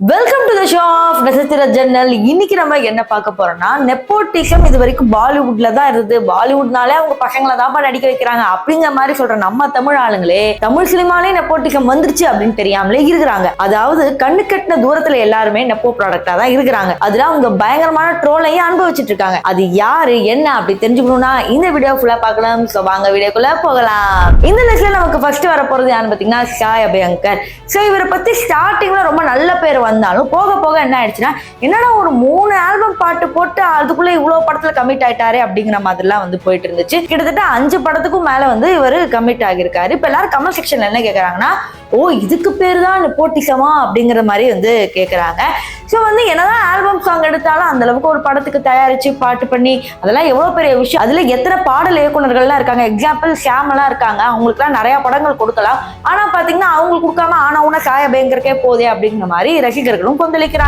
Welcome to the show of நட்சத்திர ஜன்னல். இன்னைக்கு நம்ம என்ன பார்க்க போறோம்னா, நெப்போட்டிசம் இது வரைக்கும் பாலிவுட்ல தான் இருந்தது. பாலிவுட்னாலே அவங்க பசங்களை தான் நடிக்க வைக்கிறாங்க அப்படிங்கிற மாதிரி சொல்ற நம்ம தமிழ் ஆளுங்களே தமிழ் சினிமாலே நெப்போட்டிசம் வந்துருச்சு அப்படின்னு தெரியாமலே இருக்கிறாங்க. அதாவது கண்ணு கட்டின தூரத்துல எல்லாருமே நெப்போ ப்ராடக்டா தான் இருக்கிறாங்க. அதுல அவங்க பயங்கரமான ட்ரோலையும் அனுபவிச்சுட்டு இருக்காங்க. அது யாரு என்ன அப்படி தெரிஞ்சுக்கணும்னா இந்த வீடியோ ஃபுல்லா பார்க்கலாம். ஸோ வாங்க வீடியோக்குள்ள போகலாம். இந்த லிஸ்ட்ல நமக்கு ஃபர்ஸ்ட் வர போறது யாருன்னு பாத்தீங்கன்னா சாய் அபயங்கர். ஸோ இவரை பத்தி ஸ்டார்டிங்ல ரொம்ப நல்ல பேர் வந்தாலும் போக போக என்ன ஆயிடுச்சுன்னா, என்னடா ஒரு 3 ஆல்பம் பாட்டு போட்டு அதுக்குள்ள இவ்வளவு படத்துல கமிட் ஆயிட்டாரு அப்படிங்கிற மாதிரிலாம் வந்து போயிட்டு இருந்துச்சு. கிட்டத்தட்ட 5 படத்துக்கும் மேல வந்து இவர் கமிட் ஆகியிருக்காரு. இப்ப எல்லாரும் கமெண்ட் செக்ஷன்ல என்ன கேக்குறாங்கன்னா, ஓ இதுக்கு பேர் தான் நெப்போட்டிசமா அப்படிங்கிற மாதிரி வந்து கேக்குறாங்க. ஸோ வந்து என்னதான் ஆல்பம் சாங் எடுத்தாலும் அந்த அளவுக்கு ஒரு படத்துக்கு தயாரிச்சு பாட்டு பண்ணி அதெல்லாம் எவ்வளவு பெரிய விஷயம். அதுல எத்தனை பாடல் இயக்குநர்கள்லாம் இருக்காங்க. எக்ஸாம்பிள் ஷியாம் எல்லாம் இருக்காங்க. அவங்களுக்கு எல்லாம் நிறைய படங்கள் கொடுக்கலாம். ஆனா பாத்தீங்கன்னா அவங்களுக்கு கொடுக்காம ஆனா உன சாய பயங்கரக்கே போதே அப்படிங்கிற மாதிரி ரசிகர்களும் கொந்தளிக்கிறாங்க.